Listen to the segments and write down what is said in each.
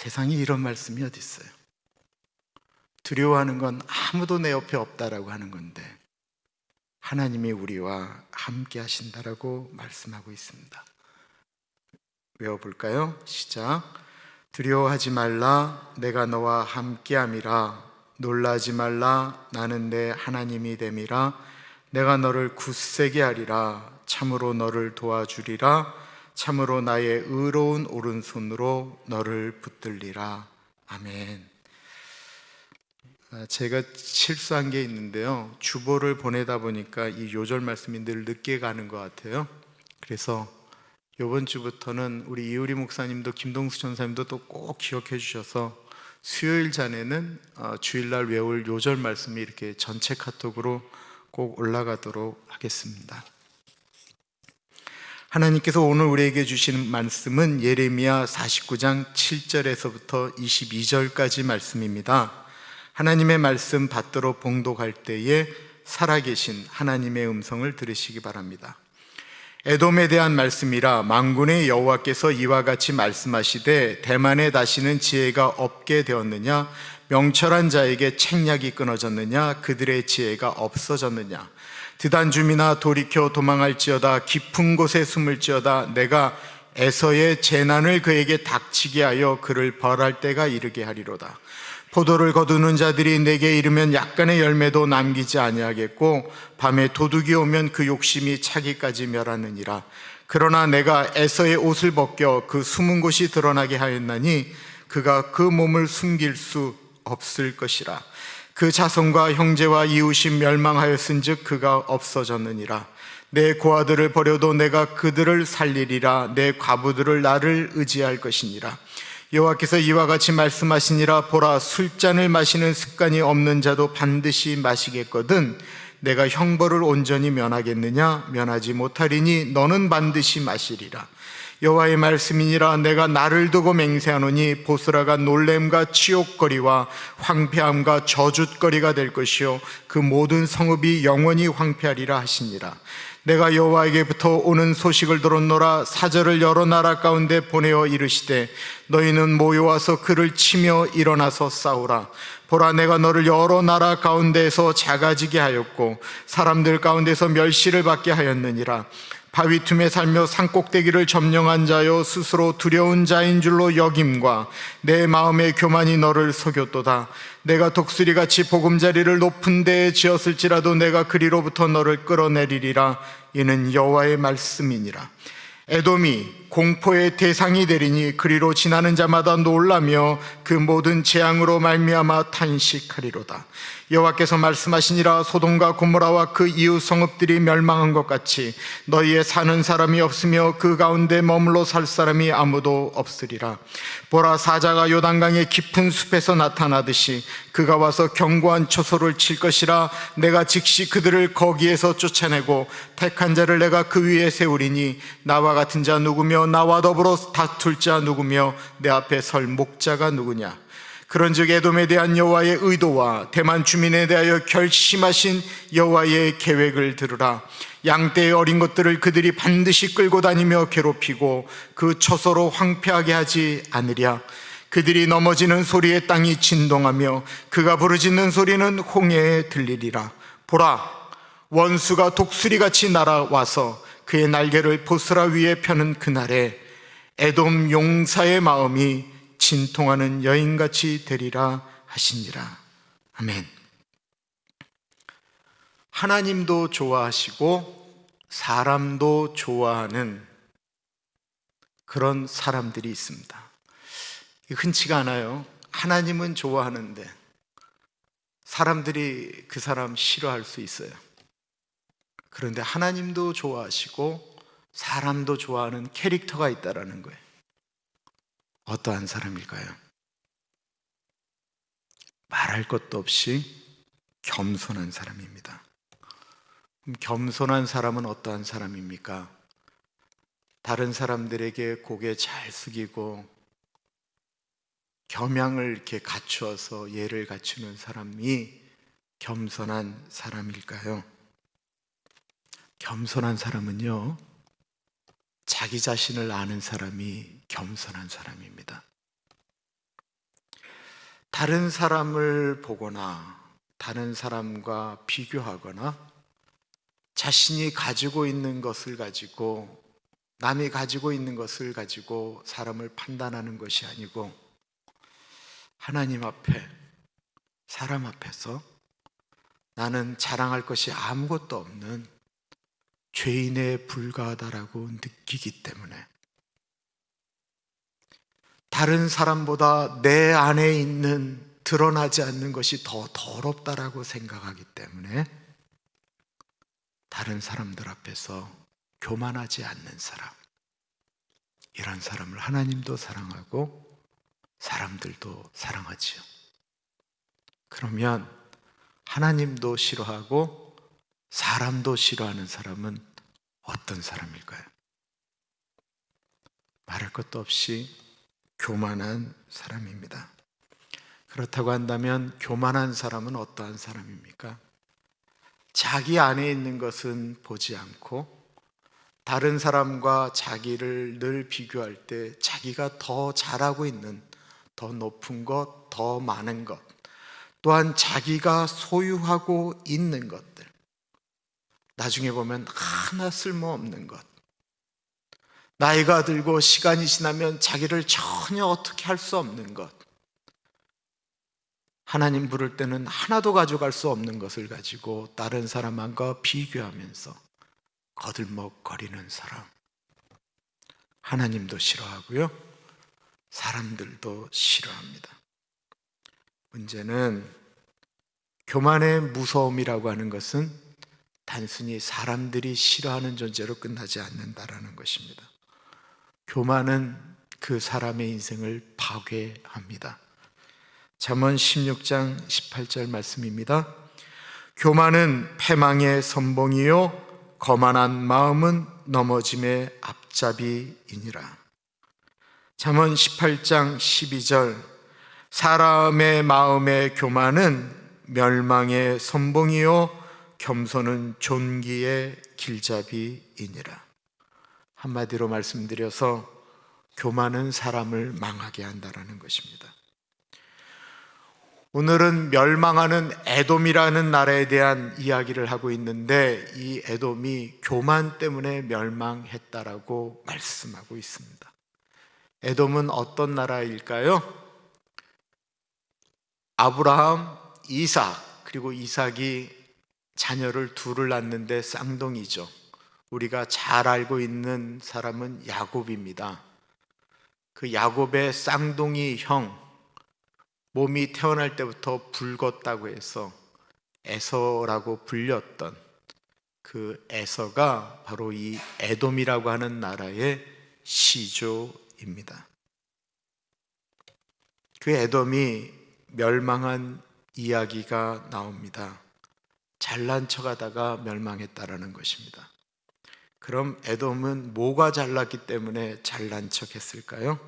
세상에 이런 말씀이 어디 있어요? 두려워하는 건 아무도 내 옆에 없다라고 하는 건데 하나님이 우리와 함께 하신다라고 말씀하고 있습니다. 외워볼까요? 시작. 두려워하지 말라, 내가 너와 함께함이라. 놀라지 말라, 나는 내 하나님이 됨이라. 내가 너를 굳세게 하리라. 참으로 너를 도와주리라. 참으로 나의 의로운 오른손으로 너를 붙들리라. 아멘. 제가 실수한 게 있는데요, 주보를 보내다 보니까 이 요절 말씀이 늘 늦게 가는 것 같아요. 그래서 이번 주부터는 우리 이우리 목사님도 김동수 전사님도 또 꼭 기억해 주셔서 수요일 전에는 주일날 외울 요절 말씀이 이렇게 전체 카톡으로 꼭 올라가도록 하겠습니다. 하나님께서 오늘 우리에게 주시는 말씀은 예레미야 49장 7절에서부터 22절까지 말씀입니다. 하나님의 말씀 받들어 봉독할 때에 살아계신 하나님의 음성을 들으시기 바랍니다. 에돔에 대한 말씀이라. 만군의 여호와께서 이와 같이 말씀하시되 대만에 다시는 지혜가 없게 되었느냐? 명철한 자에게 책략이 끊어졌느냐? 그들의 지혜가 없어졌느냐? 드단줌이나 돌이켜 도망할지어다. 깊은 곳에 숨을지어다. 내가 에서의 재난을 그에게 닥치게 하여 그를 벌할 때가 이르게 하리로다. 포도를 거두는 자들이 내게 이르면 약간의 열매도 남기지 아니하겠고 밤에 도둑이 오면 그 욕심이 차기까지 멸하느니라. 그러나 내가 에서의 옷을 벗겨 그 숨은 곳이 드러나게 하였나니 그가 그 몸을 숨길 수 없을 것이라. 그 자손과 형제와 이웃이 멸망하였은즉 그가 없어졌느니라. 내 고아들을 버려도 내가 그들을 살리리라. 내 과부들을 나를 의지할 것이니라. 여호와께서 이와 같이 말씀하시니라. 보라, 술잔을 마시는 습관이 없는 자도 반드시 마시겠거든 내가 형벌을 온전히 면하겠느냐? 면하지 못하리니 너는 반드시 마시리라. 여호와의 말씀이니라. 내가 나를 두고 맹세하노니 보스라가 놀램과 치욕거리와 황폐함과 저주거리가 될 것이요 그 모든 성읍이 영원히 황폐하리라 하시니라. 내가 여호와에게부터 오는 소식을 들었노라. 사절을 여러 나라 가운데 보내어 이르시되 너희는 모여와서 그를 치며 일어나서 싸우라. 보라, 내가 너를 여러 나라 가운데에서 작아지게 하였고 사람들 가운데서 멸시를 받게 하였느니라. 바위 틈에 살며 산꼭대기를 점령한 자여, 스스로 두려운 자인 줄로 여김과 내 마음의 교만이 너를 속였도다. 내가 독수리같이 보금자리를 높은 데에 지었을지라도 내가 그리로부터 너를 끌어내리리라. 이는 여호와의 말씀이니라. 에돔이 공포의 대상이 되리니 그리로 지나는 자마다 놀라며 그 모든 재앙으로 말미암아 탄식하리로다. 여호와께서 말씀하시니라. 소돔과 고모라와 그 이웃 성읍들이 멸망한 것 같이 너희에 사는 사람이 없으며 그 가운데 머물러 살 사람이 아무도 없으리라. 보라, 사자가 요단강의 깊은 숲에서 나타나듯이 그가 와서 견고한 초소를 칠 것이라. 내가 즉시 그들을 거기에서 쫓아내고 택한 자를 내가 그 위에 세우리니 나와 같은 자 누구며 나와 더불어 다툴 자 누구며 내 앞에 설 목자가 누구냐? 그런즉 에돔에 대한 여호와의 의도와 대만 주민에 대하여 결심하신 여호와의 계획을 들으라. 양떼의 어린 것들을 그들이 반드시 끌고 다니며 괴롭히고 그 처소로 황폐하게 하지 않으랴. 그들이 넘어지는 소리에 땅이 진동하며 그가 부르짖는 소리는 홍해에 들리리라. 보라, 원수가 독수리같이 날아와서 그의 날개를 보스라 위에 펴는 그날에 에돔 용사의 마음이 진통하는 여인같이 되리라 하시니라. 아멘. 하나님도 좋아하시고 사람도 좋아하는 그런 사람들이 있습니다. 흔치가 않아요. 하나님은 좋아하는데 사람들이 그 사람 싫어할 수 있어요. 그런데 하나님도 좋아하시고 사람도 좋아하는 캐릭터가 있다라는 거예요. 어떠한 사람일까요? 말할 것도 없이 겸손한 사람입니다. 그럼 겸손한 사람은 어떠한 사람입니까? 다른 사람들에게 고개 잘 숙이고 겸양을 이렇게 갖추어서 예를 갖추는 사람이 겸손한 사람일까요? 겸손한 사람은요, 자기 자신을 아는 사람이 겸손한 사람입니다. 다른 사람을 보거나 다른 사람과 비교하거나 자신이 가지고 있는 것을 가지고, 남이 가지고 있는 것을 가지고 사람을 판단하는 것이 아니고 하나님 앞에, 사람 앞에서 나는 자랑할 것이 아무것도 없는 죄인에 불과하다라고 느끼기 때문에, 다른 사람보다 내 안에 있는 드러나지 않는 것이 더 더럽다라고 생각하기 때문에 다른 사람들 앞에서 교만하지 않는 사람, 이런 사람을 하나님도 사랑하고 사람들도 사랑하지요. 그러면 하나님도 싫어하고 사람도 싫어하는 사람은 어떤 사람일까요? 말할 것도 없이 교만한 사람입니다. 그렇다고 한다면 교만한 사람은 어떠한 사람입니까? 자기 안에 있는 것은 보지 않고 다른 사람과 자기를 늘 비교할 때 자기가 더 잘하고 있는, 더 높은 것, 더 많은 것, 또한 자기가 소유하고 있는 것들, 나중에 보면 하나 쓸모없는 것, 나이가 들고 시간이 지나면 자기를 전혀 어떻게 할 수 없는 것, 하나님 부를 때는 하나도 가져갈 수 없는 것을 가지고 다른 사람과 비교하면서 거들먹거리는 사람, 하나님도 싫어하고요, 사람들도 싫어합니다. 문제는 교만의 무서움이라고 하는 것은 단순히 사람들이 싫어하는 존재로 끝나지 않는다라는 것입니다. 교만은 그 사람의 인생을 파괴합니다. 잠언 16장 18절 말씀입니다. 교만은 패망의 선봉이요 거만한 마음은 넘어짐의 앞잡이이니라. 잠언 18장 12절, 사람의 마음의 교만은 멸망의 선봉이요 겸손은 존귀의 길잡이이니라. 한마디로 말씀드려서 교만은 사람을 망하게 한다는 것입니다. 오늘은 멸망하는 에돔이라는 나라에 대한 이야기를 하고 있는데, 이 에돔이 교만 때문에 멸망했다라고 말씀하고 있습니다. 에돔은 어떤 나라일까요? 아브라함, 이삭, 그리고 이삭이 자녀를 둘을 낳는데 쌍둥이죠. 우리가 잘 알고 있는 사람은 야곱입니다. 그 야곱의 쌍둥이 형, 몸이 태어날 때부터 붉었다고 해서 에서라고 불렸던 그 에서가 바로 이 에돔이라고 하는 나라의 시조입니다. 그 에돔이 멸망한 이야기가 나옵니다. 잘난 척하다가 멸망했다라는 것입니다. 그럼 에돔은 뭐가 잘났기 때문에 잘난 척했을까요?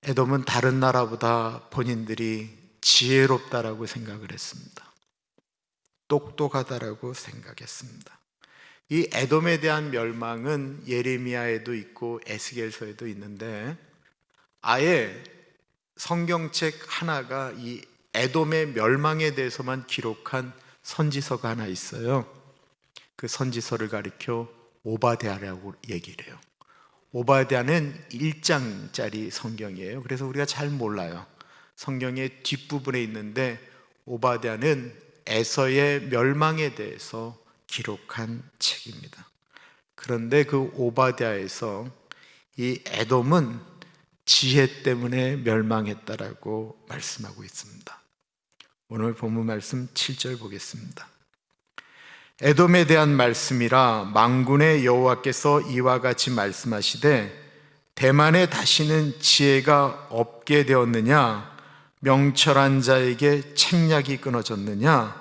에돔은 다른 나라보다 본인들이 지혜롭다라고 생각을 했습니다. 똑똑하다라고 생각했습니다. 이 에돔에 대한 멸망은 예레미야에도 있고 에스겔서에도 있는데, 아예 성경책 하나가 이 에돔의 멸망에 대해서만 기록한 선지서가 하나 있어요. 그 선지서를 가리켜 오바댜라고 얘기를 해요. 오바댜는 1장짜리 성경이에요. 그래서 우리가 잘 몰라요. 성경의 뒷부분에 있는데 오바댜는 에서의 멸망에 대해서 기록한 책입니다. 그런데 그 오바댜에서 이 에돔은 지혜 때문에 멸망했다라고 말씀하고 있습니다. 오늘 본문 말씀 7절 보겠습니다. 에돔에 대한 말씀이라 만군의 여호와께서 이와 같이 말씀하시되 대만에 다시는 지혜가 없게 되었느냐? 명철한 자에게 책략이 끊어졌느냐?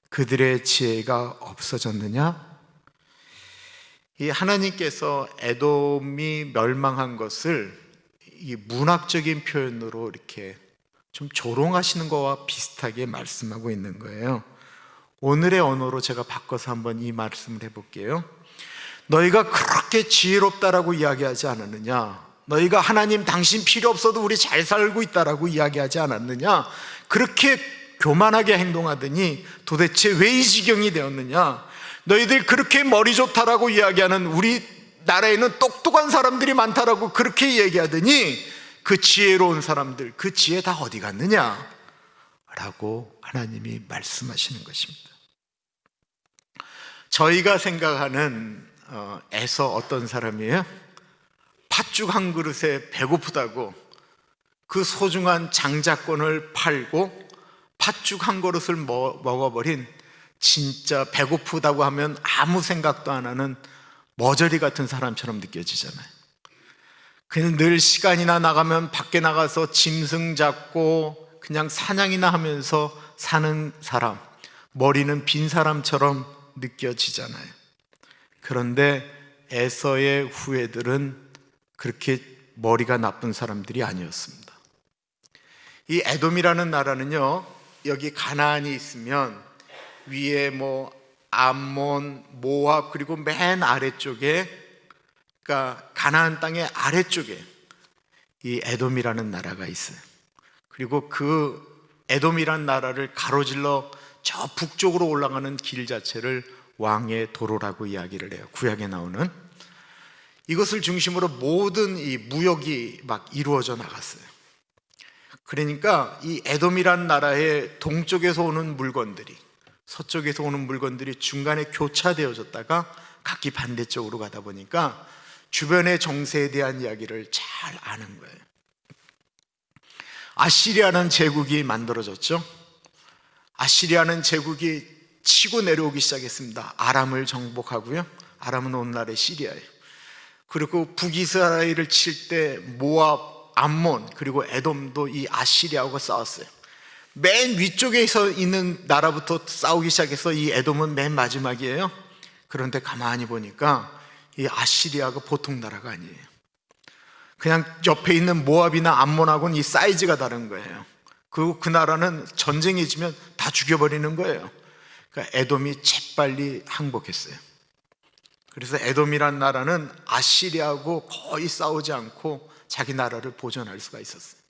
그들의 지혜가 없어졌느냐? 이 하나님께서 에돔이 멸망한 것을 이 문학적인 표현으로 이렇게 좀 조롱하시는 것과 비슷하게 말씀하고 있는 거예요. 오늘의 언어로 제가 바꿔서 한번 이 말씀을 해볼게요. 너희가 그렇게 지혜롭다라고 이야기하지 않았느냐? 너희가 하나님 당신 필요 없어도 우리 잘 살고 있다라고 이야기하지 않았느냐? 그렇게 교만하게 행동하더니 도대체 왜 이 지경이 되었느냐? 너희들 그렇게 머리 좋다라고 이야기하는 우리 나라에는 똑똑한 사람들이 많다라고 그렇게 얘기하더니 그 지혜로운 사람들, 그 지혜 다 어디 갔느냐? 라고 하나님이 말씀하시는 것입니다. 저희가 생각하는 에서 어떤 사람이에요? 팥죽 한 그릇에 배고프다고 그 소중한 장자권을 팔고 팥죽 한 그릇을 먹어버린, 진짜 배고프다고 하면 아무 생각도 안 하는 머저리 같은 사람처럼 느껴지잖아요. 그냥 늘 시간이나 나가면 밖에 나가서 짐승 잡고 그냥 사냥이나 하면서 사는 사람, 머리는 빈 사람처럼 느껴지잖아요. 그런데 에서의 후예들은 그렇게 머리가 나쁜 사람들이 아니었습니다. 이 에돔이라는 나라는요, 여기 가나안이 있으면 위에 뭐 암몬, 모압, 그리고 맨 아래쪽에, 그러니까 가나안 땅의 아래쪽에 이 에돔이라는 나라가 있어요. 그리고 그 에돔이라는 나라를 가로질러 저 북쪽으로 올라가는 길 자체를 왕의 도로라고 이야기를 해요. 구약에 나오는. 이것을 중심으로 모든 이 무역이 막 이루어져 나갔어요. 그러니까 이 에돔이란 나라의 동쪽에서 오는 물건들이, 서쪽에서 오는 물건들이 중간에 교차되어졌다가 각기 반대쪽으로 가다 보니까 주변의 정세에 대한 이야기를 잘 아는 거예요. 아시리아는 제국이 만들어졌죠. 아시리아는 제국이 치고 내려오기 시작했습니다. 아람을 정복하고요. 아람은 오늘날의 시리아예요. 그리고 북이스라엘을 칠 때 모압, 암몬, 그리고 에돔도 이 아시리아하고 싸웠어요. 맨 위쪽에서 있는 나라부터 싸우기 시작해서 이 에돔은 맨 마지막이에요. 그런데 가만히 보니까 이 아시리아가 보통 나라가 아니에요. 그냥 옆에 있는 모압이나 암몬하고는 이 사이즈가 다른 거예요. 그리고 그 나라는 전쟁이 지면 다 죽여버리는 거예요. 그러니까 에돔이 재빨리 항복했어요. 그래서 에돔이란 나라는 아시리아하고 거의 싸우지 않고 자기 나라를 보존할 수가 있었어요.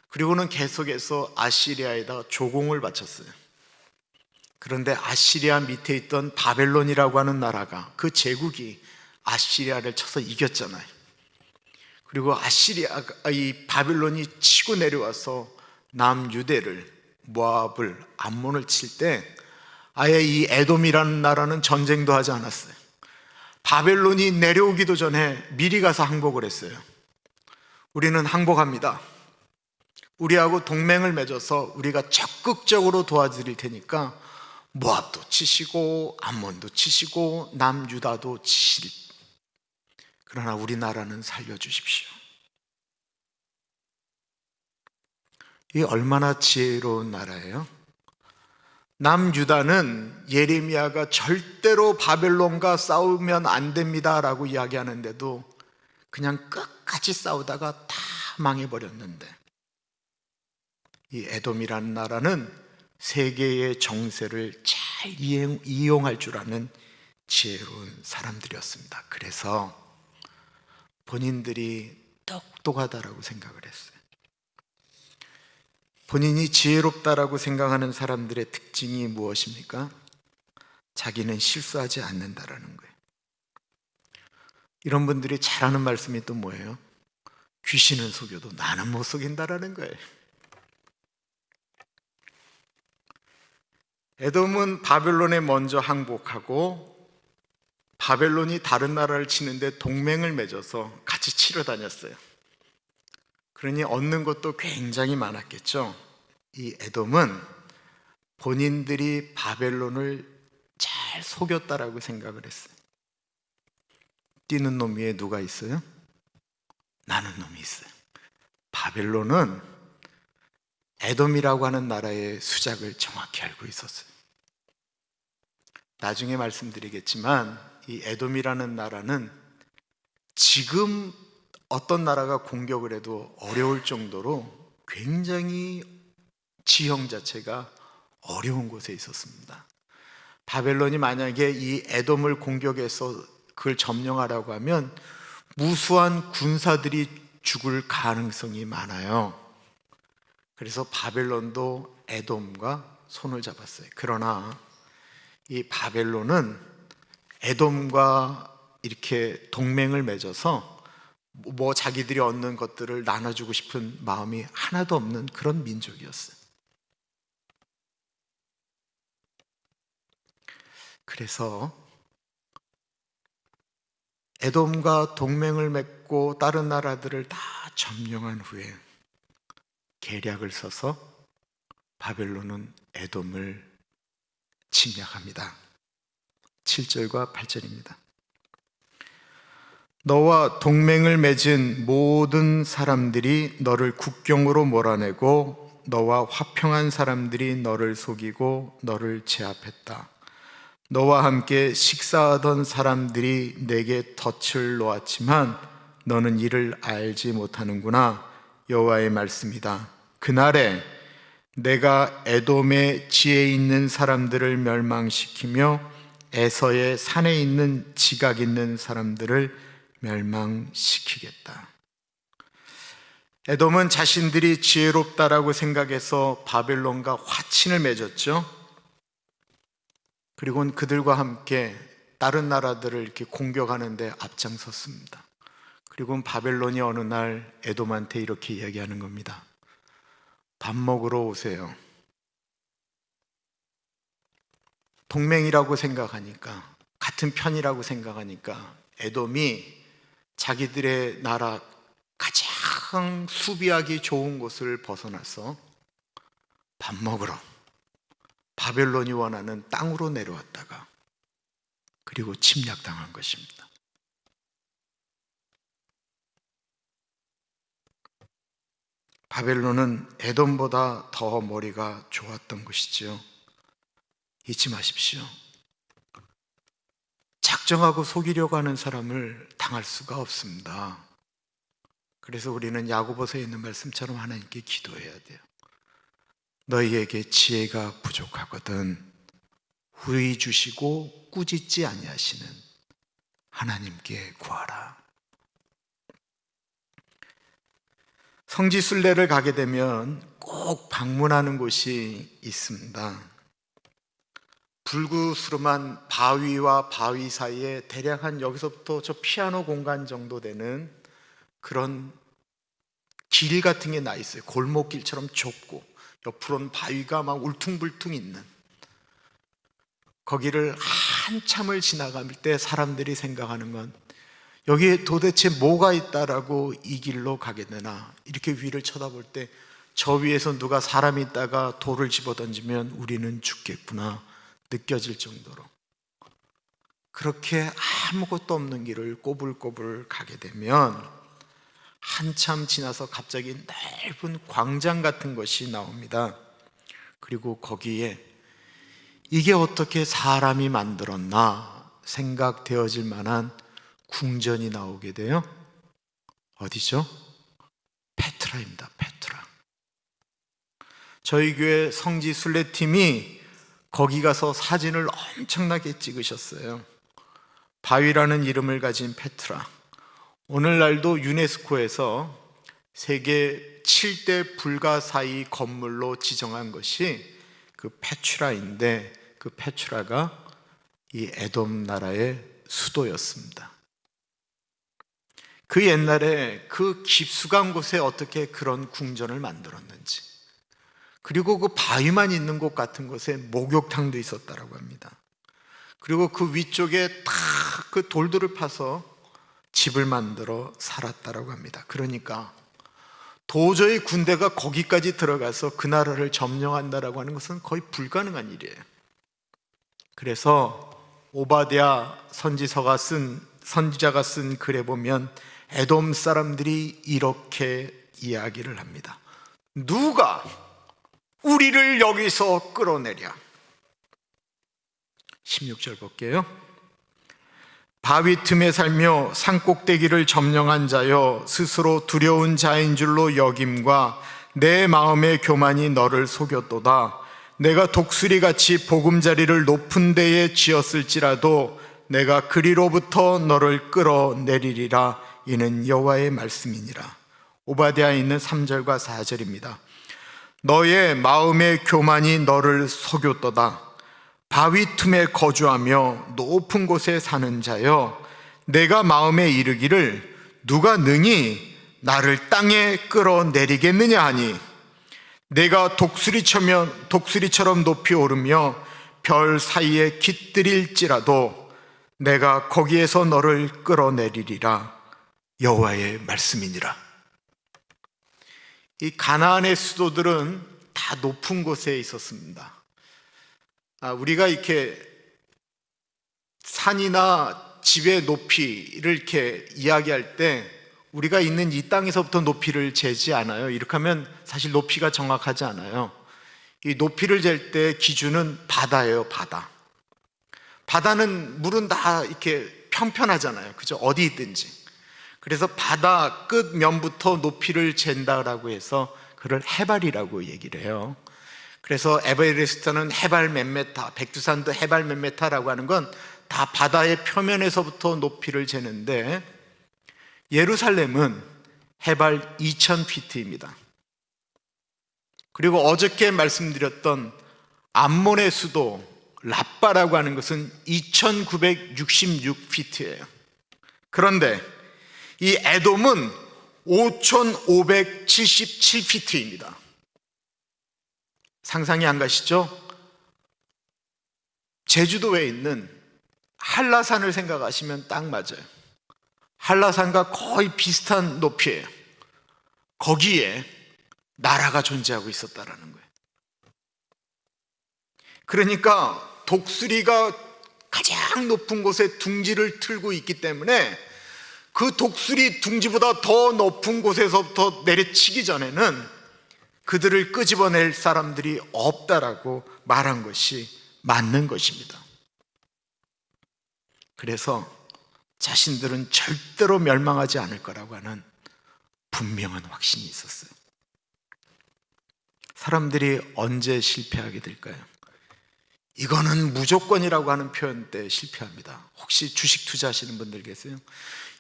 그리고는 계속해서 아시리아에다 조공을 바쳤어요. 그런데 아시리아 밑에 있던 바벨론이라고 하는 나라가, 그 제국이 아시리아를 쳐서 이겼잖아요. 그리고 이 바벨론이 치고 내려와서 남유대를, 모압을, 암몬을 칠 때 아예 이 에돔이라는 나라는 전쟁도 하지 않았어요. 바벨론이 내려오기도 전에 미리 가서 항복을 했어요. 우리는 항복합니다. 우리하고 동맹을 맺어서 우리가 적극적으로 도와드릴 테니까 모압도 치시고 암몬도 치시고 남유다도 치실, 그러나 우리나라는 살려주십시오. 이게 얼마나 지혜로운 나라예요? 남유다는 예레미야가 절대로 바벨론과 싸우면 안 됩니다 라고 이야기하는데도 그냥 끝까지 싸우다가 다 망해버렸는데, 이 에돔이라는 나라는 세계의 정세를 잘 이용할 줄 아는 지혜로운 사람들이었습니다. 그래서 본인들이 똑똑하다라고 생각을 했어요. 본인이 지혜롭다라고 생각하는 사람들의 특징이 무엇입니까? 자기는 실수하지 않는다라는 거예요. 이런 분들이 잘하는 말씀이 또 뭐예요? 귀신은 속여도 나는 못 속인다라는 거예요. 에돔은 바벨론에 먼저 항복하고 바벨론이 다른 나라를 치는데 동맹을 맺어서 같이 치러 다녔어요. 그러니 얻는 것도 굉장히 많았겠죠. 이 에돔은 본인들이 바벨론을 잘 속였다라고 생각을 했어요. 뛰는 놈 위에 누가 있어요? 나는 놈이 있어요. 바벨론은 에돔이라고 하는 나라의 수작을 정확히 알고 있었어요. 나중에 말씀드리겠지만 이 에돔이라는 나라는 지금 어떤 나라가 공격을 해도 어려울 정도로 굉장히 지형 자체가 어려운 곳에 있었습니다. 바벨론이 만약에 이 에돔을 공격해서 그걸 점령하라고 하면 무수한 군사들이 죽을 가능성이 많아요. 그래서 바벨론도 에돔과 손을 잡았어요. 그러나 이 바벨론은 에돔과 이렇게 동맹을 맺어서 자기들이 얻는 것들을 나눠주고 싶은 마음이 하나도 없는 그런 민족이었어요. 그래서 에돔과 동맹을 맺고 다른 나라들을 다 점령한 후에 계략을 써서 바벨론은 에돔을 침략합니다. 7절과 8절입니다. 너와 동맹을 맺은 모든 사람들이 너를 국경으로 몰아내고 너와 화평한 사람들이 너를 속이고 너를 제압했다. 너와 함께 식사하던 사람들이 내게 덫을 놓았지만 너는 이를 알지 못하는구나. 여호와의 말씀이다. 그날에 내가 에돔의 지에 있는 사람들을 멸망시키며 에서의 산에 있는 지각 있는 사람들을 멸망시키겠다. 에돔은 자신들이 지혜롭다라고 생각해서 바벨론과 화친을 맺었죠. 그리고는 그들과 함께 다른 나라들을 이렇게 공격하는데 앞장섰습니다. 그리고 바벨론이 어느 날 에돔한테 이렇게 이야기하는 겁니다. 밥 먹으러 오세요. 동맹이라고 생각하니까, 같은 편이라고 생각하니까 에돔이 자기들의 나라 가장 수비하기 좋은 곳을 벗어나서 밥 먹으러 바벨론이 원하는 땅으로 내려왔다가 그리고 침략당한 것입니다. 바벨론은 에돔보다 더 머리가 좋았던 것이지요. 잊지 마십시오. 작정하고 속이려고 하는 사람을 당할 수가 없습니다. 그래서 우리는 야고보서에 있는 말씀처럼 하나님께 기도해야 돼요. 너희에게 지혜가 부족하거든 후히 주시고 꾸짖지 아니하시는 하나님께 구하라. 성지 순례를 가게 되면 꼭 방문하는 곳이 있습니다. 불구스름한 바위와 바위 사이에 대략 한 여기서부터 저 피아노 공간 정도 되는 그런 길 같은 게 나 있어요. 골목길처럼 좁고 옆으로는 바위가 막 울퉁불퉁 있는, 거기를 한참을 지나갈 때 사람들이 생각하는 건 여기에 도대체 뭐가 있다라고 이 길로 가게 되나. 이렇게 위를 쳐다볼 때 저 위에서 누가 사람이 있다가 돌을 집어던지면 우리는 죽겠구나 느껴질 정도로, 그렇게 아무것도 없는 길을 꼬불꼬불 가게 되면 한참 지나서 갑자기 넓은 광장 같은 것이 나옵니다. 그리고 거기에 이게 어떻게 사람이 만들었나 생각되어질 만한 궁전이 나오게 돼요. 어디죠? 페트라입니다. 페트라. 저희 교회 성지 순례팀이 거기 가서 사진을 엄청나게 찍으셨어요. 바위라는 이름을 가진 페트라, 오늘날도 유네스코에서 세계 7대 불가사의 건물로 지정한 것이 그 페트라인데, 그 페트라가 이 에돔 나라의 수도였습니다. 그 옛날에 그 깊숙한 곳에 어떻게 그런 궁전을 만들었는지, 그리고 그 바위만 있는 곳 같은 곳에 목욕탕도 있었다라고 합니다. 그리고 그 위쪽에 다 그 돌들을 파서 집을 만들어 살았다라고 합니다. 그러니까 도저히 군대가 거기까지 들어가서 그 나라를 점령한다라고 하는 것은 거의 불가능한 일이에요. 그래서 오바댜 선지자가 쓴 글에 보면 에돔 사람들이 이렇게 이야기를 합니다. 누가 우리를 여기서 끌어내랴. 16절 볼게요. 바위 틈에 살며 산꼭대기를 점령한 자여, 스스로 두려운 자인 줄로 여김과 내 마음의 교만이 너를 속였도다. 내가 독수리같이 보금자리를 높은 데에 지었을지라도 내가 그리로부터 너를 끌어내리리라. 이는 여호와의 말씀이니라. 오바댜에 있는 3절과 4절입니다. 너의 마음의 교만이 너를 속였도다. 바위 틈에 거주하며 높은 곳에 사는 자여, 내가 마음에 이르기를 누가 능히 나를 땅에 끌어내리겠느냐 하니, 내가 독수리처럼 높이 오르며 별 사이에 깃들일지라도 내가 거기에서 너를 끌어내리리라. 여호와의 말씀이니라. 이 가나안의 수도들은 다 높은 곳에 있었습니다. 우리가 이렇게 산이나 집의 높이를 이렇게 이야기할 때 우리가 있는 이 땅에서부터 높이를 재지 않아요. 이렇게 하면 사실 높이가 정확하지 않아요. 이 높이를 잴 때 기준은 바다예요. 바다는 물은 다 이렇게 평평하잖아요. 그죠? 어디 있든지. 그래서 바다 끝면부터 높이를 잰다라고 해서 그걸 해발이라고 얘기를 해요. 그래서 에베레스트는 해발 몇 미터, 백두산도 해발 몇 미터라고 하는 건 다 바다의 표면에서부터 높이를 재는데, 예루살렘은 해발 2000피트입니다. 그리고 어저께 말씀드렸던 암몬의 수도 라빠라고 하는 것은 2966피트예요. 그런데 이 에돔은 5577피트입니다. 상상이 안 가시죠? 제주도에 있는 한라산을 생각하시면 딱 맞아요. 한라산과 거의 비슷한 높이에요. 거기에 나라가 존재하고 있었다라는 거예요. 그러니까 독수리가 가장 높은 곳에 둥지를 틀고 있기 때문에 그 독수리 둥지보다 더 높은 곳에서부터 내려치기 전에는 그들을 끄집어낼 사람들이 없다라고 말한 것이 맞는 것입니다. 그래서 자신들은 절대로 멸망하지 않을 거라고 하는 분명한 확신이 있었어요. 사람들이 언제 실패하게 될까요? 이거는 무조건이라고 하는 표현 때 실패합니다. 혹시 주식 투자하시는 분들 계세요?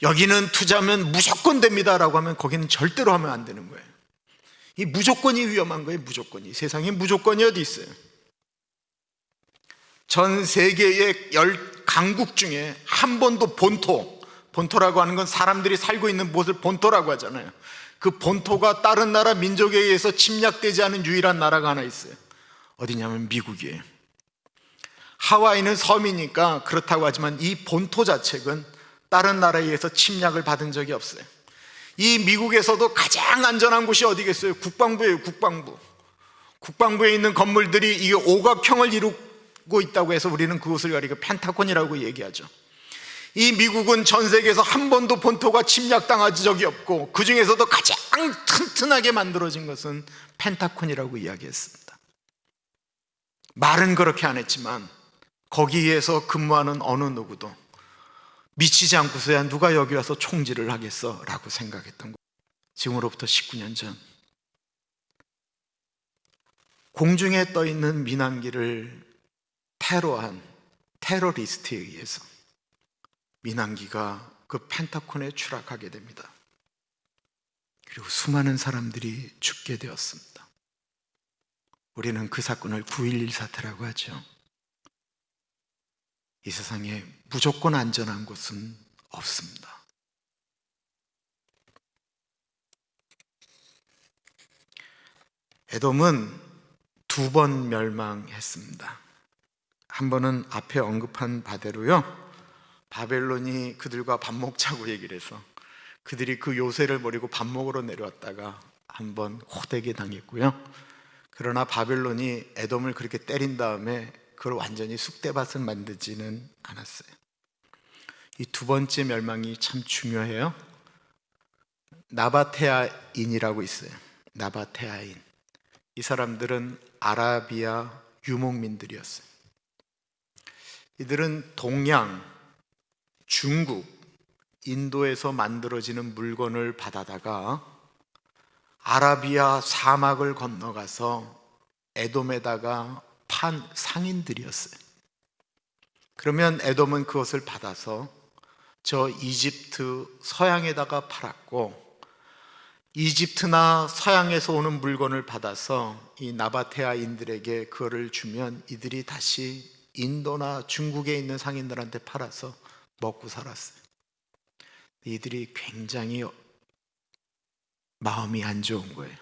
여기는 투자하면 무조건 됩니다 라고 하면 거기는 절대로 하면 안 되는 거예요. 이 무조건이 위험한 거예요. 무조건이. 세상에 무조건이 어디 있어요? 전 세계의 10강국 중에 한 번도 본토라고 하는 건 사람들이 살고 있는 곳을 본토라고 하잖아요. 그 본토가 다른 나라 민족에 의해서 침략되지 않은 유일한 나라가 하나 있어요. 어디냐면 미국이에요. 하와이는 섬이니까 그렇다고 하지만 이 본토 자체는 다른 나라에 의해서 침략을 받은 적이 없어요. 이 미국에서도 가장 안전한 곳이 어디겠어요? 국방부예요. 국방부에 있는 건물들이 이게 오각형을 이루고 있다고 해서 우리는 그곳을 가리켜 펜타곤이라고 얘기하죠. 이 미국은 전 세계에서 한 번도 본토가 침략당한 적이 없고, 그 중에서도 가장 튼튼하게 만들어진 것은 펜타곤이라고 이야기했습니다. 말은 그렇게 안 했지만 거기에서 근무하는 어느 누구도 미치지 않고서야 누가 여기 와서 총질을 하겠어 라고 생각했던 거예요. 지금으로부터 19년 전 공중에 떠있는 민항기를 테러한 테러리스트에 의해서 민항기가 그 펜타곤에 추락하게 됩니다. 그리고 수많은 사람들이 죽게 되었습니다. 우리는 그 사건을 9.11 사태라고 하죠. 이 세상에 무조건 안전한 곳은 없습니다. 에돔은 2번 멸망했습니다. 한 번은 앞에 언급한 바대로요, 바벨론이 그들과 밥 먹자고 얘기를 해서 그들이 그 요새를 버리고 밥 먹으러 내려왔다가 한 번 호되게 당했고요. 그러나 바벨론이 에돔을 그렇게 때린 다음에 그걸 완전히 쑥대밭을 만들지는 않았어요. 이 2번째 멸망이 참 중요해요. 나바테아인이라고 있어요. 나바테아인. 이 사람들은 아라비아 유목민들이었어요. 이들은 동양, 중국, 인도에서 만들어지는 물건을 받아다가 아라비아 사막을 건너가서 에돔에다가 판 상인들이었어요. 그러면 에돔은 그것을 받아서 저 이집트 서양에다가 팔았고, 이집트나 서양에서 오는 물건을 받아서 이 나바테아인들에게 그거를 주면 이들이 다시 인도나 중국에 있는 상인들한테 팔아서 먹고 살았어요. 이들이 굉장히 마음이 안 좋은 거예요.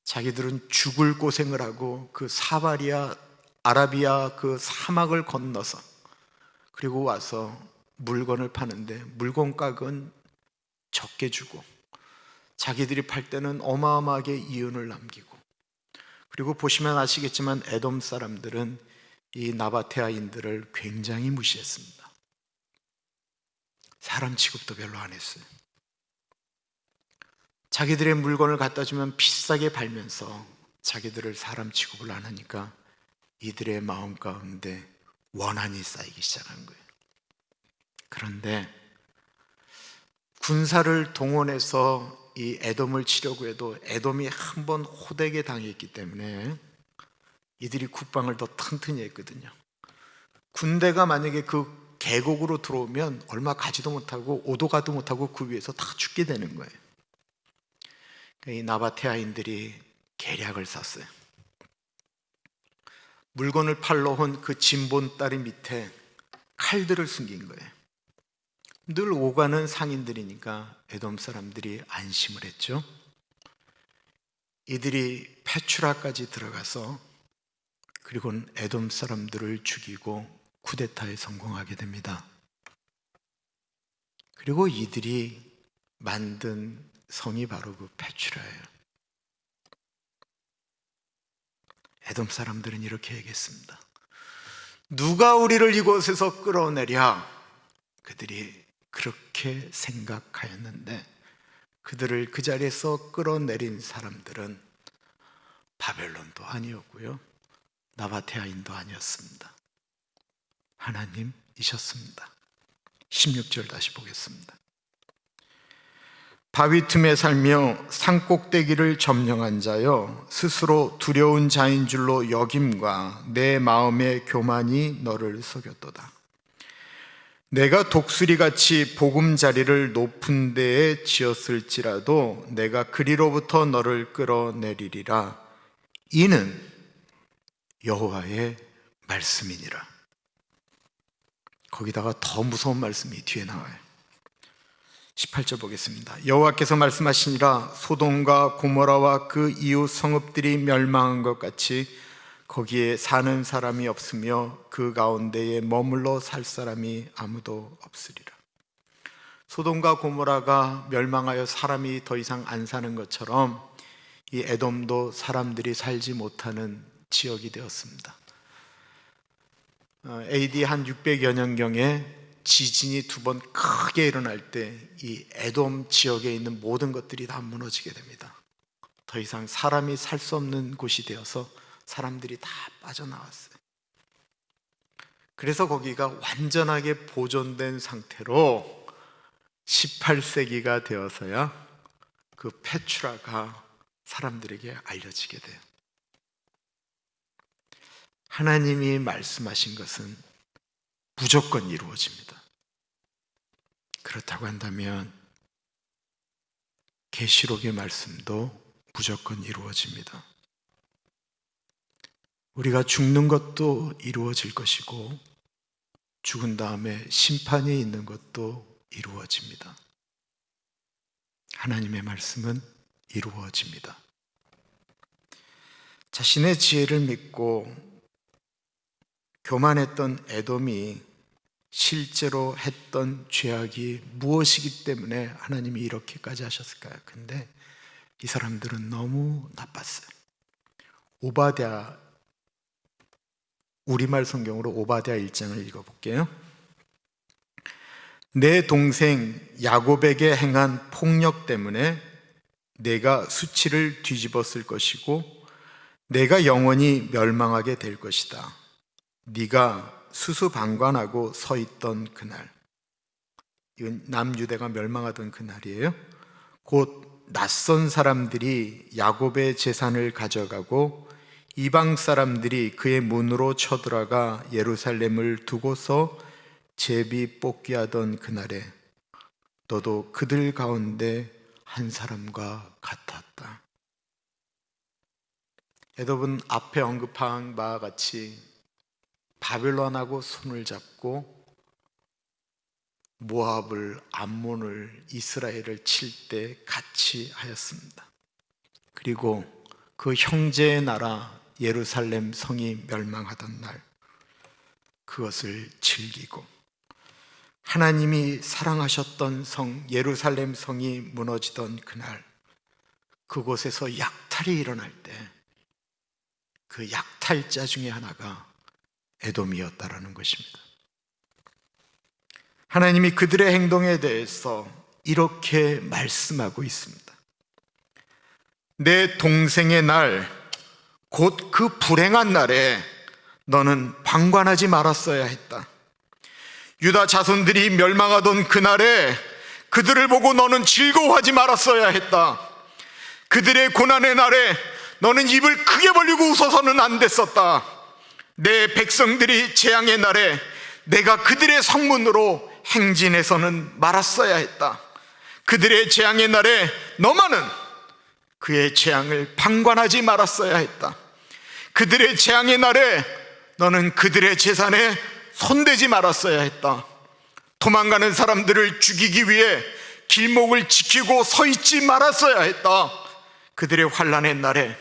자기들은 죽을 고생을 하고 그 사바리아, 아라비아 그 사막을 건너서 그리고 와서 물건을 파는데 물건가격은 적게 주고 자기들이 팔 때는 어마어마하게 이윤을 남기고, 그리고 보시면 아시겠지만 에돔 사람들은 이 나바테아인들을 굉장히 무시했습니다. 사람 취급도 별로 안 했어요. 자기들의 물건을 갖다 주면 비싸게 팔면서 자기들을 사람 취급을 안 하니까 이들의 마음 가운데 원한이 쌓이기 시작한 거예요. 그런데 군사를 동원해서 이 에돔을 치려고 해도 에돔이 한 번 호되게 당했기 때문에 이들이 국방을 더 튼튼히 했거든요. 군대가 만약에 그 계곡으로 들어오면 얼마 가지도 못하고 오도 가도 못하고 그 위에서 다 죽게 되는 거예요. 이 나바테아인들이 계략을 쌌어요. 물건을 팔러 온 그 진본다리 밑에 칼들을 숨긴 거예요. 늘 오가는 상인들이니까 에돔 사람들이 안심을 했죠. 이들이 페추라까지 들어가서 그리고는 에돔 사람들을 죽이고 쿠데타에 성공하게 됩니다. 그리고 이들이 만든 성이 바로 그 페추라예요. 에돔 사람들은 이렇게 얘기했습니다. 누가 우리를 이곳에서 끌어내랴? 그들이 그렇게 생각하였는데 그들을 그 자리에서 끌어내린 사람들은 바벨론도 아니었고요, 나바테아인도 아니었습니다. 하나님이셨습니다. 16절 다시 보겠습니다. 바위 틈에 살며 산꼭대기를 점령한 자여, 스스로 두려운 자인 줄로 여김과 내 마음의 교만이 너를 속였도다. 내가 독수리같이 보금자리를 높은 데에 지었을지라도 내가 그리로부터 너를 끌어내리리라. 이는 여호와의 말씀이니라. 거기다가 더 무서운 말씀이 뒤에 나와요. 18절 보겠습니다. 여호와께서 말씀하시니라. 소돔과 고모라와 그 이웃 성읍들이 멸망한 것 같이 거기에 사는 사람이 없으며 그 가운데에 머물러 살 사람이 아무도 없으리라. 소돔과 고모라가 멸망하여 사람이 더 이상 안 사는 것처럼 이 에돔도 사람들이 살지 못하는 지역이 되었습니다. AD 한 600여 년경에 지진이 두 번 크게 일어날 때 이 에돔 지역에 있는 모든 것들이 다 무너지게 됩니다. 더 이상 사람이 살 수 없는 곳이 되어서 사람들이 다 빠져나왔어요. 그래서 거기가 완전하게 보존된 상태로 18세기가 되어서야 그 페추라가 사람들에게 알려지게 돼요. 하나님이 말씀하신 것은 무조건 이루어집니다. 그렇다고 한다면 계시록의 말씀도 무조건 이루어집니다. 우리가 죽는 것도 이루어질 것이고 죽은 다음에 심판이 있는 것도 이루어집니다. 하나님의 말씀은 이루어집니다. 자신의 지혜를 믿고 교만했던 에돔이 실제로 했던 죄악이 무엇이기 때문에 하나님이 이렇게까지 하셨을까요? 근데 이 사람들은 너무 나빴어요. 오바댜, 우리말 성경으로 오바댜 1장을 읽어볼게요. 내 동생 야곱에게 행한 폭력 때문에 내가 수치를 뒤집었을 것이고 내가 영원히 멸망하게 될 것이다. 네가 수수방관하고 서 있던 그날, 이건 남유대가 멸망하던 그날이에요. 곧 낯선 사람들이 야곱의 재산을 가져가고 이방 사람들이 그의 문으로 쳐들어가 예루살렘을 두고서 제비 뽑기하던 그날에 너도 그들 가운데 한 사람과 같았다. 에돔은 앞에 언급한 바와 같이 바벨론하고 손을 잡고 모압을, 암몬을, 이스라엘을 칠 때 같이 하였습니다. 그리고 그 형제의 나라 예루살렘 성이 멸망하던 날 그것을 즐기고, 하나님이 사랑하셨던 성 예루살렘 성이 무너지던 그날 그곳에서 약탈이 일어날 때 그 약탈자 중에 하나가 에돔이었다라는 것입니다. 하나님이 그들의 행동에 대해서 이렇게 말씀하고 있습니다. 내 동생의 날, 곧 그 불행한 날에 너는 방관하지 말았어야 했다. 유다 자손들이 멸망하던 그날에 그들을 보고 너는 즐거워하지 말았어야 했다. 그들의 고난의 날에 너는 입을 크게 벌리고 웃어서는 안 됐었다. 내 백성들이 재앙의 날에 내가 그들의 성문으로 행진해서는 말았어야 했다. 그들의 재앙의 날에 너만은 그의 재앙을 방관하지 말았어야 했다. 그들의 재앙의 날에 너는 그들의 재산에 손대지 말았어야 했다. 도망가는 사람들을 죽이기 위해 길목을 지키고 서 있지 말았어야 했다. 그들의 환난의 날에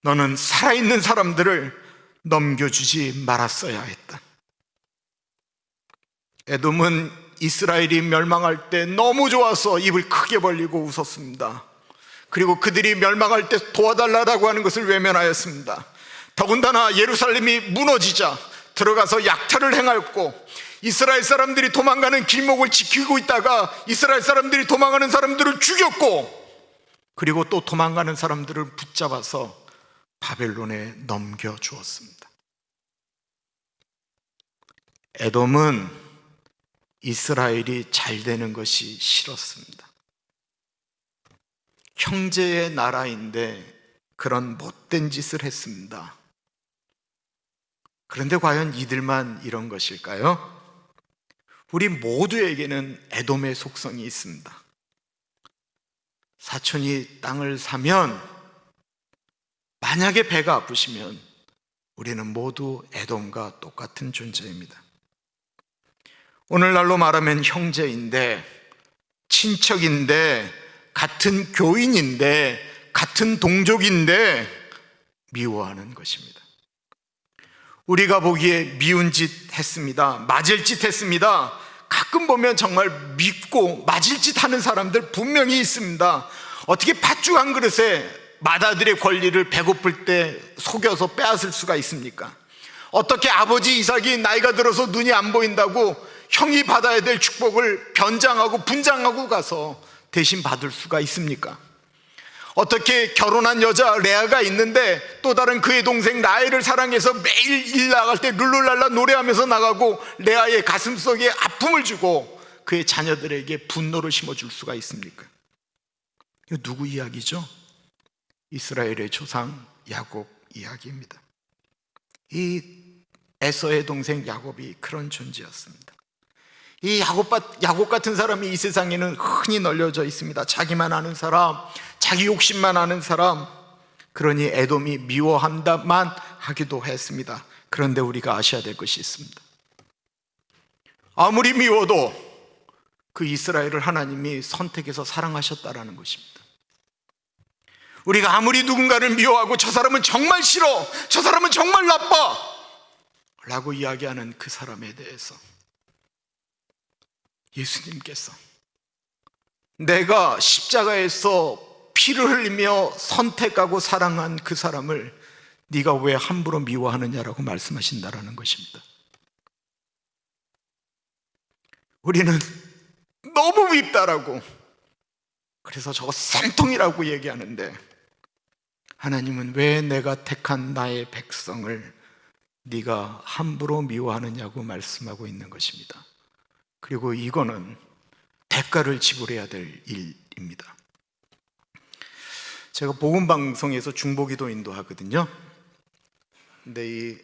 너는 살아있는 사람들을 넘겨주지 말았어야 했다. 에돔은 이스라엘이 멸망할 때 너무 좋아서 입을 크게 벌리고 웃었습니다. 그리고 그들이 멸망할 때 도와달라고 하는 것을 외면하였습니다. 더군다나 예루살렘이 무너지자 들어가서 약탈을 행하였고, 이스라엘 사람들이 도망가는 길목을 지키고 있다가 이스라엘 사람들이 도망가는 사람들을 죽였고, 그리고 또 도망가는 사람들을 붙잡아서 바벨론에 넘겨주었습니다. 에돔은 이스라엘이 잘 되는 것이 싫었습니다. 형제의 나라인데 그런 못된 짓을 했습니다. 그런데 과연 이들만 이런 것일까요? 우리 모두에게는 에돔의 속성이 있습니다. 사촌이 땅을 사면, 만약에 배가 아프시면 우리는 모두 에돔과 똑같은 존재입니다. 오늘날로 말하면 형제인데, 친척인데, 같은 교인인데, 같은 동족인데 미워하는 것입니다. 우리가 보기에 미운 짓 했습니다. 맞을 짓 했습니다. 가끔 보면 정말 밉고 맞을 짓 하는 사람들 분명히 있습니다. 어떻게 팥죽 한 그릇에 맏아들의 권리를 배고플 때 속여서 빼앗을 수가 있습니까? 어떻게 아버지 이삭이 나이가 들어서 눈이 안 보인다고 형이 받아야 될 축복을 변장하고 분장하고 가서 대신 받을 수가 있습니까? 어떻게 결혼한 여자 레아가 있는데 또 다른 그의 동생 라헬을 사랑해서 매일 일 나갈 때 룰루랄라 노래하면서 나가고 레아의 가슴속에 아픔을 주고 그의 자녀들에게 분노를 심어줄 수가 있습니까? 이거 누구 이야기죠? 이스라엘의 조상 야곱 이야기입니다. 이 에서의 동생 야곱이 그런 존재였습니다. 이 야곱 같은 사람이 이 세상에는 흔히 널려져 있습니다. 자기만 아는 사람, 자기 욕심만 아는 사람. 그러니 에돔이 미워한다만 하기도 했습니다. 그런데 우리가 아셔야 될 것이 있습니다. 아무리 미워도 그 이스라엘을 하나님이 선택해서 사랑하셨다라는 것입니다. 우리가 아무리 누군가를 미워하고 저 사람은 정말 싫어, 저 사람은 정말 나빠 라고 이야기하는 그 사람에 대해서 예수님께서 내가 십자가에서 피를 흘리며 선택하고 사랑한 그 사람을 네가 왜 함부로 미워하느냐라고 말씀하신다라는 것입니다. 우리는 너무 밉다라고, 그래서 저거 쌤통이라고 얘기하는데, 하나님은 왜 내가 택한 나의 백성을 네가 함부로 미워하느냐고 말씀하고 있는 것입니다. 그리고 이거는 대가를 지불해야 될 일입니다. 제가 복음방송에서 중보기도 인도하거든요. 근데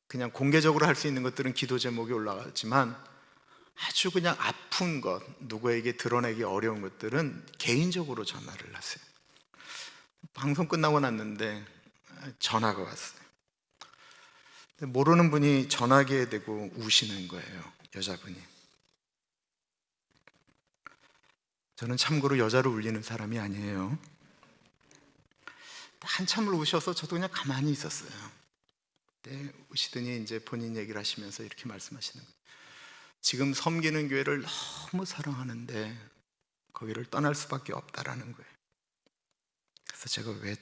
그냥 공개적으로 할 수 있는 것들은 기도 제목이 올라가지만 아주 그냥 아픈 것, 누구에게 드러내기 어려운 것들은 개인적으로 전화를 하세요. 방송 끝나고 났는데 전화가 왔어요. 모르는 분이 전화기에 대고 우시는 거예요, 여자분이. 저는 참고로 여자를 울리는 사람이 아니에요. 한참을 우셔서 저도 그냥 가만히 있었어요. 그때 우시더니 이제 본인 얘기를 하시면서 이렇게 말씀하시는 거예요. 지금 섬기는 교회를 너무 사랑하는데 거기를 떠날 수밖에 없다라는 거예요. 그래서 제가 왜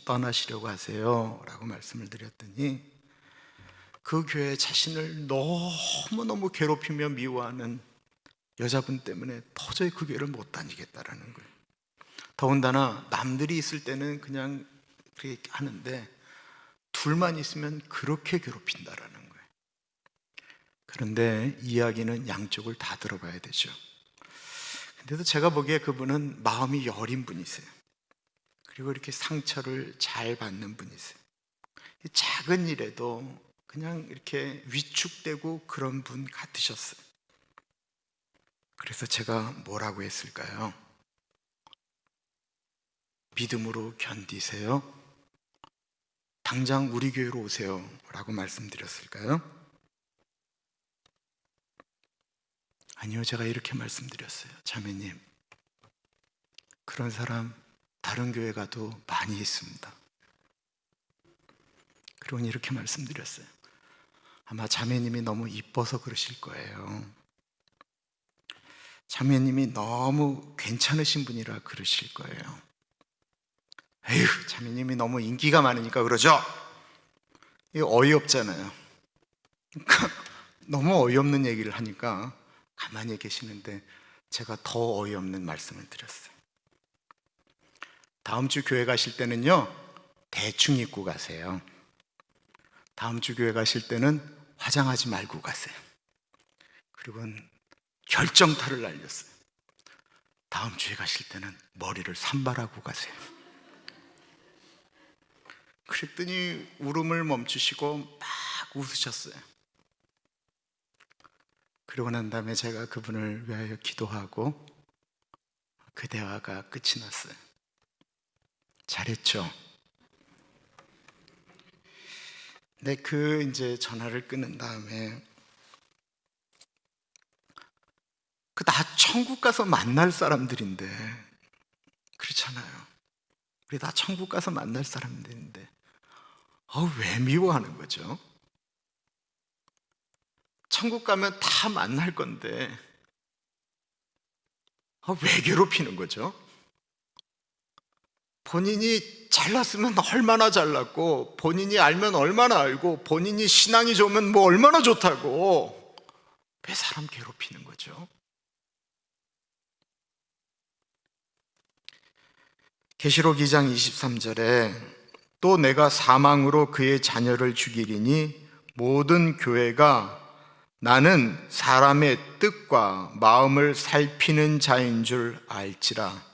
떠나시려고 하세요? 라고 말씀을 드렸더니 그 교회 자신을 너무너무 괴롭히며 미워하는 여자분 때문에 도저히 그 교회를 못 다니겠다라는 거예요. 더군다나 남들이 있을 때는 그냥 그렇게 하는데 둘만 있으면 그렇게 괴롭힌다라는 거예요. 그런데 이야기는 양쪽을 다 들어봐야 되죠. 근데도 제가 보기에 그분은 마음이 여린 분이세요. 그리고 이렇게 상처를 잘 받는 분이세요. 작은 일에도 그냥 이렇게 위축되고 그런 분 같으셨어요. 그래서 제가 뭐라고 했을까요? 믿음으로 견디세요. 당장 우리 교회로 오세요 라고 말씀드렸을까요? 아니요, 제가 이렇게 말씀드렸어요. 자매님, 그런 사람 다른 교회 가도 많이 있습니다. 그리고 이렇게 말씀드렸어요. 아마 자매님이 너무 이뻐서 그러실 거예요. 자매님이 너무 괜찮으신 분이라 그러실 거예요. 에휴, 자매님이 너무 인기가 많으니까 그러죠? 이거 어이없잖아요. 그러니까 너무 어이없는 얘기를 하니까 가만히 계시는데 제가 더 어이없는 말씀을 드렸어요. 다음 주 교회 가실 때는요, 대충 입고 가세요. 다음 주 교회 가실 때는 화장하지 말고 가세요. 그리고 결정타를 날렸어요. 다음 주에 가실 때는 머리를 산발하고 가세요. 그랬더니 울음을 멈추시고 막 웃으셨어요. 그러고 난 다음에 제가 그분을 위하여 기도하고 그 대화가 끝이 났어요. 잘했죠? 근데 이제 전화를 끊은 다음에 나 천국 가서 만날 사람들인데, 그렇잖아요. 우리 다 천국 가서 만날 사람들인데 왜 미워하는 거죠? 천국 가면 다 만날 건데 왜 괴롭히는 거죠? 본인이 잘났으면 얼마나 잘났고, 본인이 알면 얼마나 알고, 본인이 신앙이 좋으면 뭐 얼마나 좋다고 왜 사람 괴롭히는 거죠? 계시록 2장 23절에 또 내가 사망으로 그의 자녀를 죽이리니 모든 교회가 나는 사람의 뜻과 마음을 살피는 자인 줄 알지라.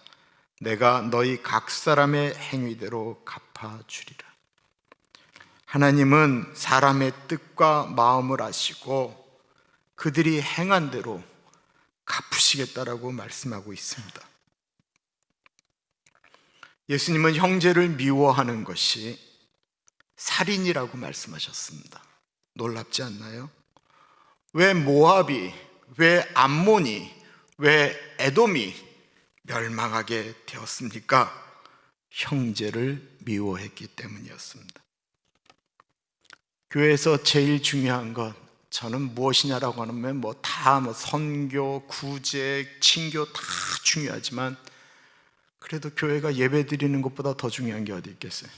내가 너희 각 사람의 행위대로 갚아주리라. 하나님은 사람의 뜻과 마음을 아시고 그들이 행한 대로 갚으시겠다라고 말씀하고 있습니다. 예수님은 형제를 미워하는 것이 살인이라고 말씀하셨습니다. 놀랍지 않나요? 왜 모압이, 왜 암몬이, 왜 에돔이 멸망하게 되었습니까? 형제를 미워했기 때문이었습니다. 교회에서 제일 중요한 것, 저는 무엇이냐라고 하면 선교, 구제, 친교 다 중요하지만 그래도 교회가 예배 드리는 것보다 더 중요한 게 어디 있겠어요?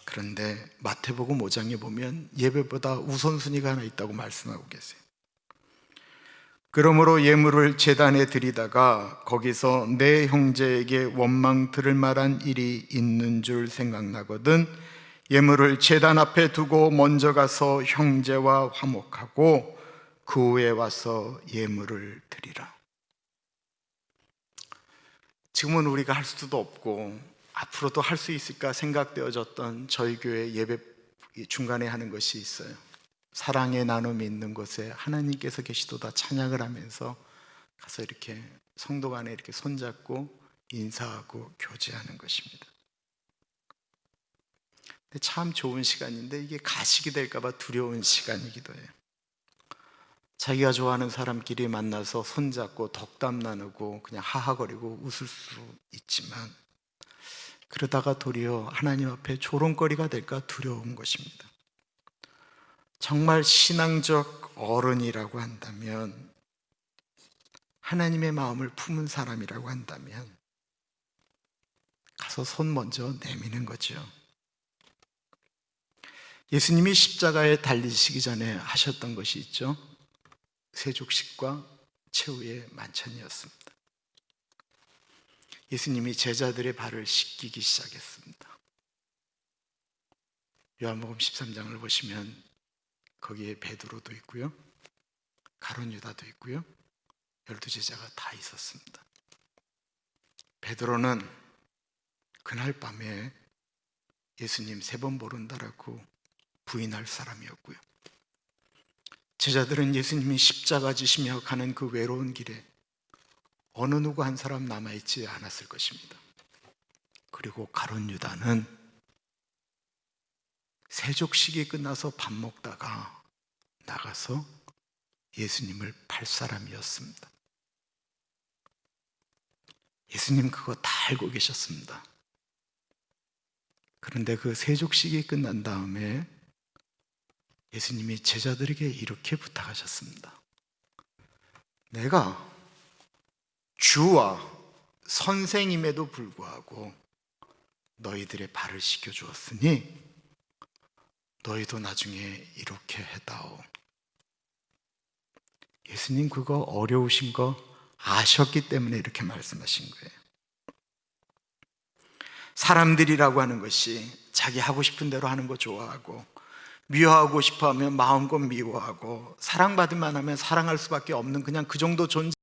그런데 마태복음 5장에 보면 예배보다 우선순위가 하나 있다고 말씀하고 계세요. 그러므로 예물을 제단에 드리다가 거기서 내 형제에게 원망 들을 만한 일이 있는 줄 생각나거든 예물을 제단 앞에 두고 먼저 가서 형제와 화목하고 그 후에 와서 예물을 드리라. 지금은 우리가 할 수도 없고 앞으로도 할 수 있을까 생각되어졌던 저희 교회 예배 중간에 하는 것이 있어요. 사랑의 나눔이 있는 곳에 하나님께서 계시도다 찬양을 하면서 가서 이렇게 성도 간에 이렇게 손잡고 인사하고 교제하는 것입니다. 근데 참 좋은 시간인데 이게 가식이 될까 봐 두려운 시간이기도 해요. 자기가 좋아하는 사람끼리 만나서 손잡고 덕담 나누고 그냥 하하거리고 웃을 수 있지만, 그러다가 도리어 하나님 앞에 조롱거리가 될까 두려운 것입니다. 정말 신앙적 어른이라고 한다면, 하나님의 마음을 품은 사람이라고 한다면 가서 손 먼저 내미는 거죠. 예수님이 십자가에 달리시기 전에 하셨던 것이 있죠. 세족식과 최후의 만찬이었습니다. 예수님이 제자들의 발을 씻기기 시작했습니다. 요한복음 13장을 보시면 거기에 베드로도 있고요, 가룟 유다도 있고요, 12제자가 다 있었습니다. 베드로는 그날 밤에 예수님 3번 모른다라고 부인할 사람이었고요, 제자들은 예수님이 십자가 지시며 가는 그 외로운 길에 어느 누구 한 사람 남아있지 않았을 것입니다. 그리고 가룟 유다는 세족식이 끝나서 밥 먹다가 나가서 예수님을 팔 사람이었습니다. 예수님 그거 다 알고 계셨습니다. 그런데 그 세족식이 끝난 다음에 예수님이 제자들에게 이렇게 부탁하셨습니다. 내가 주와 선생임에도 불구하고 너희들의 발을 씻겨주었으니 너희도 나중에 이렇게 해다오. 예수님 그거 어려우신 거 아셨기 때문에 이렇게 말씀하신 거예요. 사람들이라고 하는 것이 자기 하고 싶은 대로 하는 거 좋아하고, 미워하고 싶어 하면 마음껏 미워하고, 사랑받을만 하면 사랑할 수밖에 없는 그냥 그 정도 존재